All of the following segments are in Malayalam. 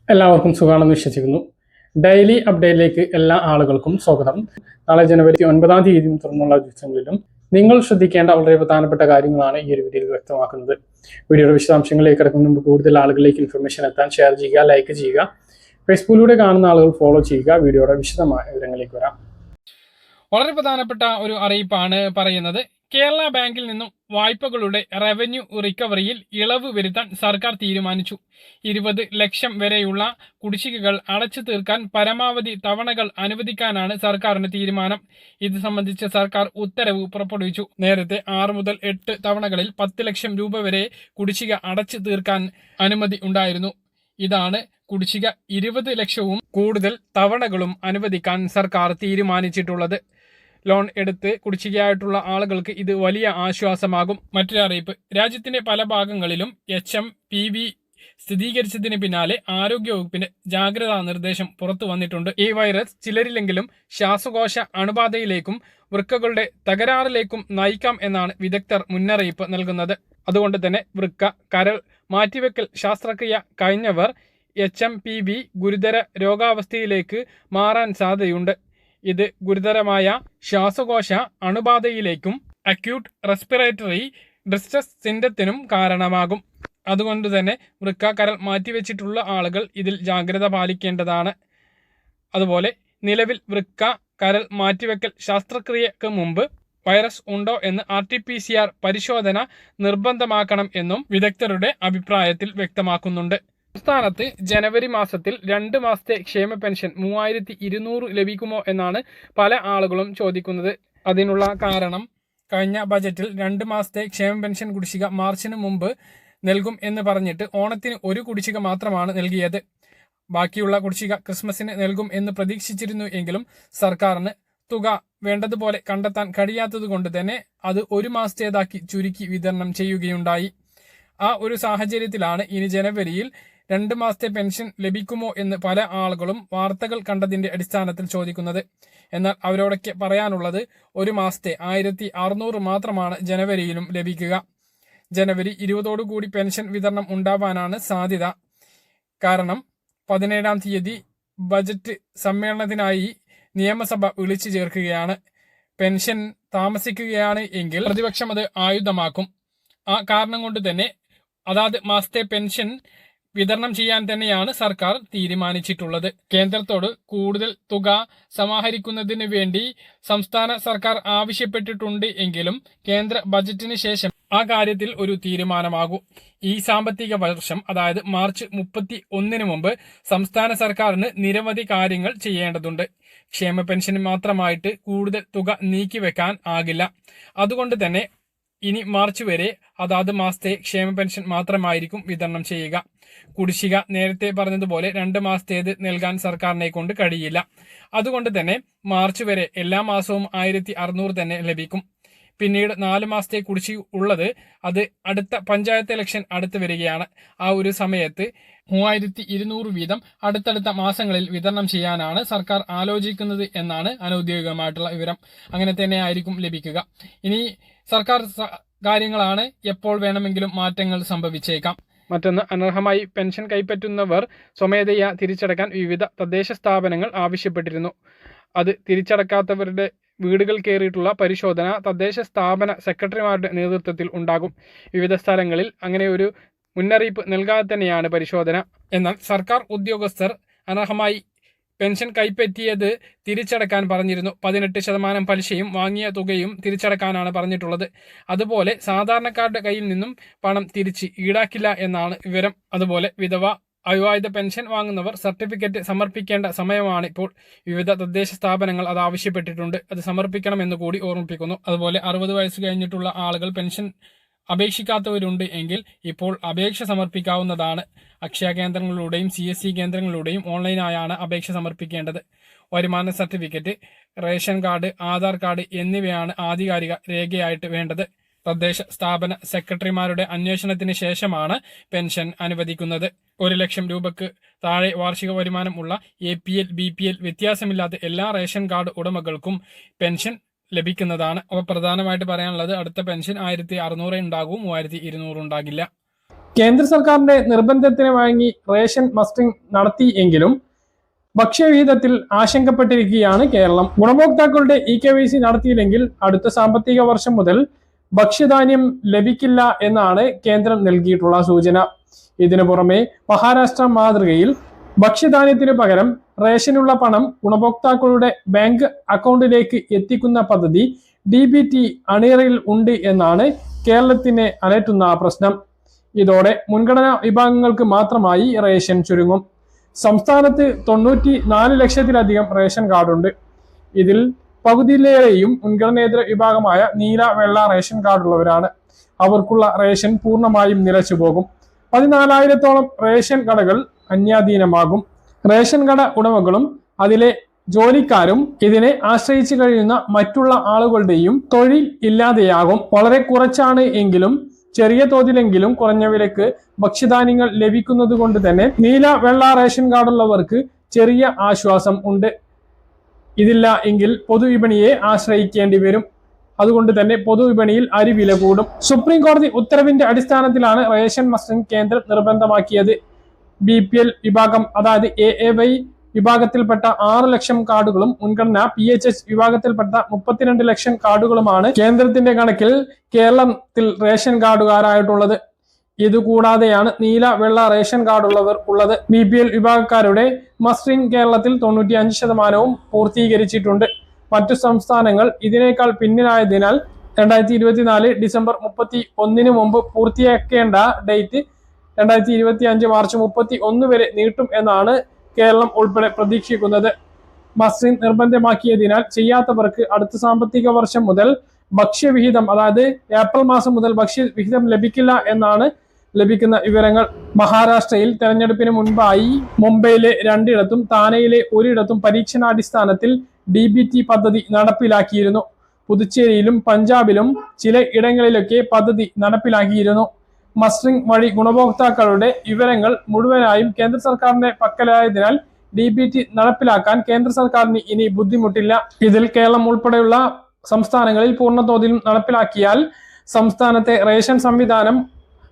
എല്ലാവർക്കും സുഖമാണെന്ന് വിശ്വസിക്കുന്നു. ഡെയിലി അപ്ഡേറ്റിലേക്ക് എല്ലാ ആളുകൾക്കും സ്വാഗതം. നാളെ ജനുവരി 9-ാം തീയതിയും തുടർന്നുള്ള ദിവസങ്ങളിലും നിങ്ങൾ ശ്രദ്ധിക്കേണ്ട വളരെ പ്രധാനപ്പെട്ട കാര്യങ്ങളാണ് ഈ ഒരു വീഡിയോയിൽ വ്യക്തമാക്കുന്നത്. വീഡിയോയുടെ വിശദാംശങ്ങളിലേക്ക് കിടക്കുന്ന മുമ്പ് കൂടുതൽ ആളുകളിലേക്ക് ഇൻഫർമേഷൻ എത്താൻ ഷെയർ ചെയ്യുക, ലൈക്ക് ചെയ്യുക. ഫേസ്ബുക്കിലൂടെ കാണുന്ന ആളുകൾ ഫോളോ ചെയ്യുക. വീഡിയോയുടെ വിശദമായ വിവരങ്ങളിലേക്ക് വരാം. വളരെ പ്രധാനപ്പെട്ട ഒരു അറിയിപ്പാണ് പറയുന്നത്. കേരള ബാങ്കിൽ നിന്നും വായ്പകളുടെ റവന്യൂ റിക്കവറിയിൽ ഇളവ് വരുത്താൻ സർക്കാർ തീരുമാനിച്ചു. 20 ലക്ഷം വരെയുള്ള കുടിശ്ശികകൾ അടച്ചു തീർക്കാൻ പരമാവധി തവണകൾ അനുവദിക്കാനാണ് സർക്കാരിന്റെ തീരുമാനം. ഇത് സംബന്ധിച്ച് സർക്കാർ ഉത്തരവ് പുറപ്പെടുവിച്ചു. നേരത്തെ 6 മുതൽ 8 തവണകളിൽ 10 ലക്ഷം രൂപ വരെ കുടിശ്ശിക അടച്ചു തീർക്കാൻ അനുമതി ഉണ്ടായിരുന്നു. ഇതാണ് കുടിശ്ശിക 20 ലക്ഷവും കൂടുതൽ തവണകളും അനുവദിക്കാൻ സർക്കാർ തീരുമാനിച്ചിട്ടുള്ളത്. ലോൺ എടുത്ത് കുടിശ്ശികയായിട്ടുള്ള ആളുകൾക്ക് ഇത് വലിയ ആശ്വാസമാകും. മറ്റൊരു അറിയിപ്പ്, രാജ്യത്തിന്റെ പല ഭാഗങ്ങളിലും HMPV സ്ഥിരീകരിച്ചതിന് പിന്നാലെ ആരോഗ്യവകുപ്പിന്റെ ജാഗ്രതാ നിർദ്ദേശം പുറത്തു വന്നിട്ടുണ്ട്. ഈ വൈറസ് ചിലരിലെങ്കിലും ശ്വാസകോശ അണുബാധയിലേക്കും വൃക്കകളുടെ തകരാറിലേക്കും നയിക്കാം എന്നാണ് വിദഗ്ധർ മുന്നറിയിപ്പ് നൽകുന്നത്. അതുകൊണ്ട് തന്നെ വൃക്ക, കരൾ മാറ്റിവെക്കൽ ശസ്ത്രക്രിയ കഴിഞ്ഞവർ HMPV ഗുരുതര രോഗാവസ്ഥയിലേക്ക് മാറാൻ സാധ്യതയുണ്ട്. ഇത് ഗുരുതരമായ ശ്വാസകോശ അണുബാധയിലേക്കും അക്യൂട്ട് റെസ്പിറേറ്ററി ഡിസ്ട്രസ് സിൻഡത്തിനും കാരണമാകും. അതുകൊണ്ട് തന്നെ വൃക്ക, കരൾ മാറ്റിവെച്ചിട്ടുള്ള ആളുകൾ ഇതിൽ ജാഗ്രത പാലിക്കേണ്ടതാണ്. അതുപോലെ നിലവിൽ വൃക്ക, കരൾ മാറ്റിവെക്കൽ ശസ്ത്രക്രിയക്ക് മുമ്പ് വൈറസ് ഉണ്ടോ എന്ന് RT-PCR പരിശോധന നിർബന്ധമാക്കണം എന്നും വിദഗ്ധരുടെ അഭിപ്രായത്തിൽ വ്യക്തമാക്കുന്നുണ്ട്. സംസ്ഥാനത്ത് ജനുവരി മാസത്തിൽ 2 മാസത്തെ ക്ഷേമ പെൻഷൻ 3200 ലഭിക്കുമോ എന്നാണ് പല ആളുകളും ചോദിക്കുന്നത്. അതിനുള്ള കാരണം, കഴിഞ്ഞ ബജറ്റിൽ 2 മാസത്തെ ക്ഷേമ പെൻഷൻ കുടിശ്ശിക മാർച്ചിന് മുമ്പ് നൽകും എന്ന് പറഞ്ഞിട്ട് ഓണത്തിന് ഒരു കുടിശ്ശിക മാത്രമാണ് നൽകിയത്. ബാക്കിയുള്ള കുടിശ്ശിക ക്രിസ്മസിന് നൽകും എന്ന് പ്രതീക്ഷിച്ചിരുന്നു എങ്കിലും സർക്കാരിന് തുക വേണ്ടതുപോലെ കണ്ടെത്താൻ കഴിയാത്തത് കൊണ്ട് തന്നെ അത് 1 മാസത്തേതാക്കി ചുരുക്കി വിതരണം ചെയ്യുകയുണ്ടായി. ആ ഒരു സാഹചര്യത്തിലാണ് ഇനി ജനുവരിയിൽ 2 മാസത്തെ പെൻഷൻ ലഭിക്കുമോ എന്ന് പല ആളുകളും വാർത്തകൾ കണ്ടതിന്റെ അടിസ്ഥാനത്തിൽ ചോദിക്കുന്നത്. എന്നാൽ അവരോടൊക്കെ പറയാനുള്ളത്, 1 മാസത്തെ 1600 മാത്രമാണ് ജനുവരിയിലും ലഭിക്കുക. ജനുവരി 20 പെൻഷൻ വിതരണം ഉണ്ടാവാനാണ് സാധ്യത. കാരണം 17-ാം തീയതി ബജറ്റ് സമ്മേളനത്തിനായി നിയമസഭ വിളിച്ചു ചേർക്കുകയാണ്. പെൻഷൻ താമസിക്കുകയാണ് എങ്കിൽ പ്രതിപക്ഷം അത് ആയുധമാക്കും. ആ കാരണം കൊണ്ട് തന്നെ അതാത് മാസത്തെ പെൻഷൻ വിതരണം ചെയ്യാൻ തന്നെയാണ് സർക്കാർ തീരുമാനിച്ചിട്ടുള്ളത്. കേന്ദ്രത്തോട് കൂടുതൽ തുക സമാഹരിക്കുന്നതിന് വേണ്ടി സംസ്ഥാന സർക്കാർ ആവശ്യപ്പെട്ടിട്ടുണ്ട് എങ്കിലും കേന്ദ്ര ബജറ്റിന് ശേഷം ആ കാര്യത്തിൽ ഒരു തീരുമാനമാകും. ഈ സാമ്പത്തിക വർഷം, അതായത് മാർച്ച് 31 മുമ്പ് സംസ്ഥാന സർക്കാരിന് നിരവധി കാര്യങ്ങൾ ചെയ്യേണ്ടതുണ്ട്. ക്ഷേമ പെൻഷന് മാത്രമായിട്ട് കൂടുതൽ തുക നീക്കിവെക്കാൻ ആകില്ല. അതുകൊണ്ട് തന്നെ ഇനി മാർച്ച് വരെ അതാത് മാസത്തെ ക്ഷേമ പെൻഷൻ മാത്രമായിരിക്കും വിതരണം ചെയ്യുക. കുടിശ്ശിക നേരത്തെ പറഞ്ഞതുപോലെ 2 മാസത്തേത് നൽകാൻ സർക്കാരിനെ കൊണ്ട് കഴിയില്ല. അതുകൊണ്ട് തന്നെ മാർച്ച് വരെ എല്ലാ മാസവും 1600 തന്നെ ലഭിക്കും. പിന്നീട് 4 മാസത്തെ കുടിശ്ശിക ഉള്ളത് അത് അടുത്ത പഞ്ചായത്ത് ഇലക്ഷൻ അടുത്ത് വരികയാണ്. ആ ഒരു സമയത്ത് 3200 വീതം അടുത്തടുത്ത മാസങ്ങളിൽ വിതരണം ചെയ്യാനാണ് സർക്കാർ ആലോചിക്കുന്നത് എന്നാണ് അനൌദ്യോഗികമായിട്ടുള്ള വിവരം. അങ്ങനെ തന്നെ ആയിരിക്കും ലഭിക്കുക. ഇനി സർക്കാർ കാര്യങ്ങളാണ്, എപ്പോൾ വേണമെങ്കിലും മാറ്റങ്ങൾ സംഭവിച്ചേക്കാം. മറ്റൊന്ന്, അനർഹമായി പെൻഷൻ കൈപ്പറ്റുന്നവർ സ്വമേധയാ തിരിച്ചടക്കാൻ വിവിധ തദ്ദേശ സ്ഥാപനങ്ങൾ ആവശ്യപ്പെട്ടിരുന്നു. അത് തിരിച്ചടക്കാത്തവരുടെ വീടുകൾ കയറിയിട്ടുള്ള പരിശോധന തദ്ദേശ സ്ഥാപന സെക്രട്ടറിമാരുടെ നേതൃത്വത്തിൽ ഉണ്ടാകും. വിവിധ സ്ഥലങ്ങളിൽ അങ്ങനെ ഒരു മുന്നറിയിപ്പ് നൽകാതെ തന്നെയാണ് പരിശോധന. എന്നാൽ സർക്കാർ ഉദ്യോഗസ്ഥർ അനർഹമായി പെൻഷൻ കൈപ്പറ്റിയത് തിരിച്ചടക്കാൻ പറഞ്ഞിരുന്നു. 18% പലിശയും വാങ്ങിയ തുകയും തിരിച്ചടക്കാനാണ് പറഞ്ഞിട്ടുള്ളത്. അതുപോലെ സാധാരണക്കാരുടെ കയ്യിൽ നിന്നും പണം തിരിച്ച് ഈടാക്കില്ല എന്നാണ് വിവരം. അതുപോലെ വിധവ, അവിവാഹിത പെൻഷൻ വാങ്ങുന്നവർ സർട്ടിഫിക്കറ്റ് സമർപ്പിക്കേണ്ട സമയമാണ് ഇപ്പോൾ. വിവിധ തദ്ദേശ സ്ഥാപനങ്ങൾ അത് ആവശ്യപ്പെട്ടിട്ടുണ്ട്. അത് സമർപ്പിക്കണമെന്ന് കൂടി ഓർമ്മിപ്പിക്കുന്നു. അതുപോലെ 60 വയസ്സ് കഴിഞ്ഞിട്ടുള്ള ആളുകൾ പെൻഷൻ അപേക്ഷിക്കാത്തവരുണ്ട് എങ്കിൽ ഇപ്പോൾ അപേക്ഷ സമർപ്പിക്കാവുന്നതാണ്. അക്ഷയ കേന്ദ്രങ്ങളിലൂടെയും CSC കേന്ദ്രങ്ങളിലൂടെയും ഓൺലൈനായാണ് അപേക്ഷ സമർപ്പിക്കേണ്ടത്. വരുമാന certificate, ration card, Aadhaar card എന്നിവയാണ് ആധികാരിക രേഖയായിട്ട് വേണ്ടത്. തദ്ദേശ സ്ഥാപന സെക്രട്ടറിമാരുടെ അന്വേഷണത്തിന് ശേഷമാണ് പെൻഷൻ അനുവദിക്കുന്നത്. 1 ലക്ഷം രൂപയ്ക്ക് താഴെ വാർഷിക വരുമാനം ഉള്ള APL, BPL വ്യത്യാസമില്ലാത്ത എല്ലാ റേഷൻ കാർഡ് ഉടമകൾക്കും പെൻഷൻ ലഭിക്കുന്നതാണ്. അപ്പോൾ പ്രധാനമായിട്ട് പറയാനുള്ളത്, അടുത്ത പെൻഷൻ 1600 ഉണ്ടാകും, 3200 ഉണ്ടാകില്ല. കേന്ദ്ര സർക്കാരിന്റെ നിർബന്ധത്തിന് വഴങ്ങി റേഷൻ മസ്റ്ററിംഗ് നടത്തി എങ്കിലും ഭക്ഷ്യവിഹിതത്തിൽ ആശങ്കപ്പെട്ടിരിക്കുകയാണ് കേരളം. ഗുണഭോക്താക്കളുടെ KYC നടത്തിയില്ലെങ്കിൽ അടുത്ത സാമ്പത്തിക വർഷം മുതൽ ഭക്ഷ്യധാന്യം ലഭിക്കില്ല എന്നാണ് കേന്ദ്രം നൽകിയിട്ടുള്ള സൂചന. ഇതിനു പുറമെ മഹാരാഷ്ട്ര മാതൃകയിൽ ഭക്ഷ്യധാന്യത്തിനു പകരം റേഷനുള്ള പണം ഗുണഭോക്താക്കളുടെ ബാങ്ക് അക്കൗണ്ടിലേക്ക് എത്തിക്കുന്ന പദ്ധതി DBT അണിയറയിൽ ഉണ്ട് എന്നാണ് കേരളത്തിനെ അലട്ടുന്ന പ്രശ്നം. ഇതോടെ മുൻഗണനാ വിഭാഗങ്ങൾക്ക് മാത്രമായി റേഷൻ ചുരുങ്ങും. സംസ്ഥാനത്ത് 94 ലക്ഷത്തിലധികം റേഷൻ കാർഡുണ്ട്. ഇതിൽ പകുതിയിലേറെയും മുൻഗണനേതര വിഭാഗമായ നീല വെള്ള റേഷൻ കാർഡുള്ളവരാണ്. അവർക്കുള്ള റേഷൻ പൂർണ്ണമായും നിലച്ചു പോകും. 14,000-ഓളം റേഷൻ കടകൾ അന്യാധീനമാകും. റേഷൻ കട ഉടമകളും അതിലെ ജോലിക്കാരും ഇതിനെ ആശ്രയിച്ചു കഴിയുന്ന മറ്റുള്ള ആളുകളുടെയും തൊഴിൽ ഇല്ലാതെയാകും. വളരെ കുറച്ചാണ് എങ്കിലും ചെറിയ തോതിലെങ്കിലും കുറഞ്ഞ വിലക്ക് ഭക്ഷ്യധാന്യങ്ങൾ ലഭിക്കുന്നത് കൊണ്ട് തന്നെ നീല വെള്ള റേഷൻ കാർഡുള്ളവർക്ക് ചെറിയ ആശ്വാസം ഉണ്ട്. ഇതില്ല എങ്കിൽ പൊതുവിപണിയെ ആശ്രയിക്കേണ്ടി വരും. അതുകൊണ്ട് തന്നെ പൊതുവിപണിയിൽ അരി വില കൂടും. സുപ്രീം കോടതി ഉത്തരവിന്റെ അടിസ്ഥാനത്തിലാണ് റേഷൻ മസ്റ്ററിംഗ് കേന്ദ്രം നിർബന്ധമാക്കിയത്. BPL വിഭാഗം അതായത് AAY വിഭാഗത്തിൽപ്പെട്ട 6 ലക്ഷം കാർഡുകളും മുൻഗണന PHH വിഭാഗത്തിൽപ്പെട്ട 32 ലക്ഷം കാർഡുകളുമാണ് കേന്ദ്രത്തിന്റെ കണക്കിൽ കേരളത്തിൽ റേഷൻ കാർഡുകാരായിട്ടുള്ളത്. ഇതുകൂടാതെയാണ് നീല വെള്ള റേഷൻ കാർഡുള്ളവർ ഉള്ളത്. BPL വിഭാഗക്കാരുടെ മസ്റ്ററിംഗ് കേരളത്തിൽ 95% പൂർത്തീകരിച്ചിട്ടുണ്ട്. മറ്റു സംസ്ഥാനങ്ങൾ ഇതിനേക്കാൾ പിന്നിലായതിനാൽ 2024 ഡിസംബർ 31 മുമ്പ് പൂർത്തിയാക്കേണ്ട ഡേറ്റ് 2025 മാർച്ച് 31 വരെ നീട്ടും എന്നാണ് കേരളം ഉൾപ്പെടെ പ്രതീക്ഷിക്കുന്നത്. മസ്റ്ററിംഗ് നിർബന്ധമാക്കിയതിനാൽ ചെയ്യാത്തവർക്ക് അടുത്ത സാമ്പത്തിക വർഷം മുതൽ ഭക്ഷ്യവിഹിതം അതായത് ഏപ്രിൽ മാസം മുതൽ ഭക്ഷ്യവിഹിതം ലഭിക്കില്ല എന്നാണ് ലഭിക്കുന്ന വിവരങ്ങൾ. മഹാരാഷ്ട്രയിൽ തെരഞ്ഞെടുപ്പിന് മുൻപായി മുംബൈയിലെ 2 ഇടത്തും താനെയിലെ 1 ഇടത്തും പരീക്ഷണാടിസ്ഥാനത്തിൽ DBT പദ്ധതി നടപ്പിലാക്കിയിരുന്നു. പുതുച്ചേരിയിലും പഞ്ചാബിലും ചില ഇടങ്ങളിലൊക്കെ പദ്ധതി നടപ്പിലാക്കിയിരുന്നു. മസ്റ്ററിംഗ് വഴി ഗുണഭോക്താക്കളുടെ വിവരങ്ങൾ മുഴുവനായും കേന്ദ്ര സർക്കാരിന്റെ പക്കലായതിനാൽ DBT നടപ്പിലാക്കാൻ കേന്ദ്ര സർക്കാരിന് ഇനി ബുദ്ധിമുട്ടില്ല. ഇതിൽ കേരളം ഉൾപ്പെടെയുള്ള സംസ്ഥാനങ്ങളിൽ പൂർണ്ണതോതിലും നടപ്പിലാക്കിയാൽ സംസ്ഥാനത്തെ റേഷൻ സംവിധാനം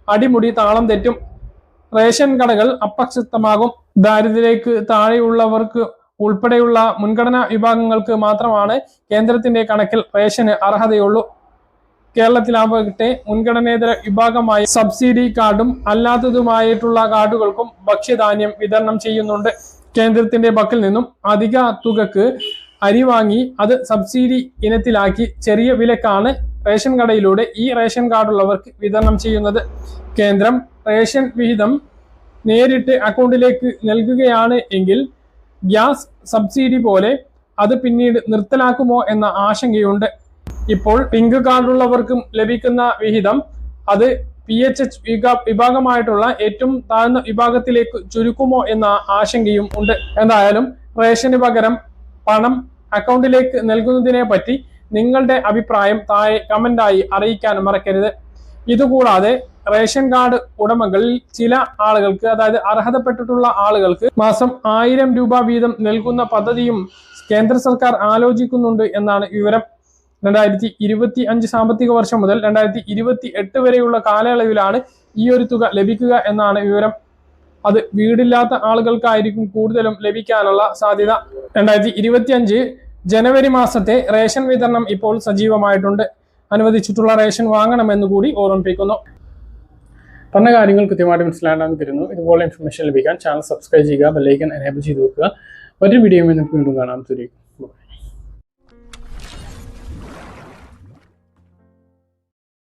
അടിമുടി താളം തെറ്റും. റേഷൻ കടകൾ അപ്രസക്തമാകും. ദാരിദ്ര്യരേഖയ്ക്ക് താഴെയുള്ളവർക്ക് ഉൾപ്പെടെയുള്ള മുൻഗണനാ വിഭാഗങ്ങൾക്ക് മാത്രമാണ് കേന്ദ്രത്തിന്റെ കണക്കിൽ റേഷന് അർഹതയുള്ളൂ. കേരളത്തിലാവട്ടെ മുൻഗണനേതര വിഭാഗമായ സബ്സിഡി കാർഡും അല്ലാത്തതുമായിട്ടുള്ള കാർഡുകൾക്കും ഭക്ഷ്യധാന്യം വിതരണം ചെയ്യുന്നുണ്ട്. കേന്ദ്രത്തിന്റെ പക്കൽ നിന്നും അധിക തുകക്ക് അരി വാങ്ങി അത് സബ്സിഡി ഇനത്തിലാക്കി ചെറിയ വിലക്കാണ് റേഷൻ കടയിലൂടെ ഈ റേഷൻ കാർഡുള്ളവർക്ക് വിതരണം ചെയ്യുന്നത്. കേന്ദ്രം റേഷൻ വിഹിതം നേരിട്ട് അക്കൗണ്ടിലേക്ക് നൽകുകയാണ് എങ്കിൽ ഗ്യാസ് സബ്സിഡി പോലെ അത് പിന്നീട് നിർത്തലാക്കുമോ എന്ന ആശങ്കയുണ്ട്. ഇപ്പോൾ പിങ്ക് കാർഡുള്ളവർക്കും ലഭിക്കുന്ന വിഹിതം അത് PHH വിഭാഗമായിട്ടുള്ള ഏറ്റവും താഴ്ന്ന വിഭാഗത്തിലേക്ക് ചുരുക്കുമോ എന്ന ആശങ്കയും ഉണ്ട്. എന്തായാലും റേഷന് പകരം പണം അക്കൗണ്ടിലേക്ക് നൽകുന്നതിനെ പറ്റി നിങ്ങളുടെ അഭിപ്രായം താഴെ കമന്റായി അറിയിക്കാൻ മറക്കരുത്. ഇതുകൂടാതെ റേഷൻ കാർഡ് ഉടമകളിൽ ചില ആളുകൾക്ക് അതായത് അർഹതപ്പെട്ടിട്ടുള്ള ആളുകൾക്ക് മാസം 1000 രൂപ വീതം നൽകുന്ന പദ്ധതിയും കേന്ദ്ര സർക്കാർ ആലോചിക്കുന്നുണ്ട് എന്നാണ് വിവരം. 2025 സാമ്പത്തിക വർഷം മുതൽ 2028 വരെയുള്ള കാലയളവിലാണ് ഈ ഒരു തുക ലഭിക്കുക എന്നാണ് വിവരം. അത് വീടില്ലാത്ത ആളുകൾക്കായിരിക്കും കൂടുതലും ലഭിക്കാനുള്ള സാധ്യത. 2025 ജനുവരി മാസത്തെ റേഷൻ വിതരണം ഇപ്പോൾ സജീവമായിട്ടുണ്ട്. അനുവദിച്ചിട്ടുള്ള റേഷൻ വാങ്ങണമെന്ന് കൂടി ഓർമ്മിപ്പിക്കുന്നു. പറഞ്ഞ കാര്യങ്ങൾ കൃത്യമായിട്ട് മനസ്സിലാണെന്ന് കരുതുന്നു. ഇതുപോലെ ഇൻഫർമേഷൻ ലഭിക്കാൻ ചാനൽ സബ്സ്ക്രൈബ് ചെയ്യുക, ബെല്ലൈക്കൺ എനേബിൾ ചെയ്ത് വെക്കുക. മറ്റൊരു വീഡിയോയുമായി നമുക്ക് വീണ്ടും കാണാം.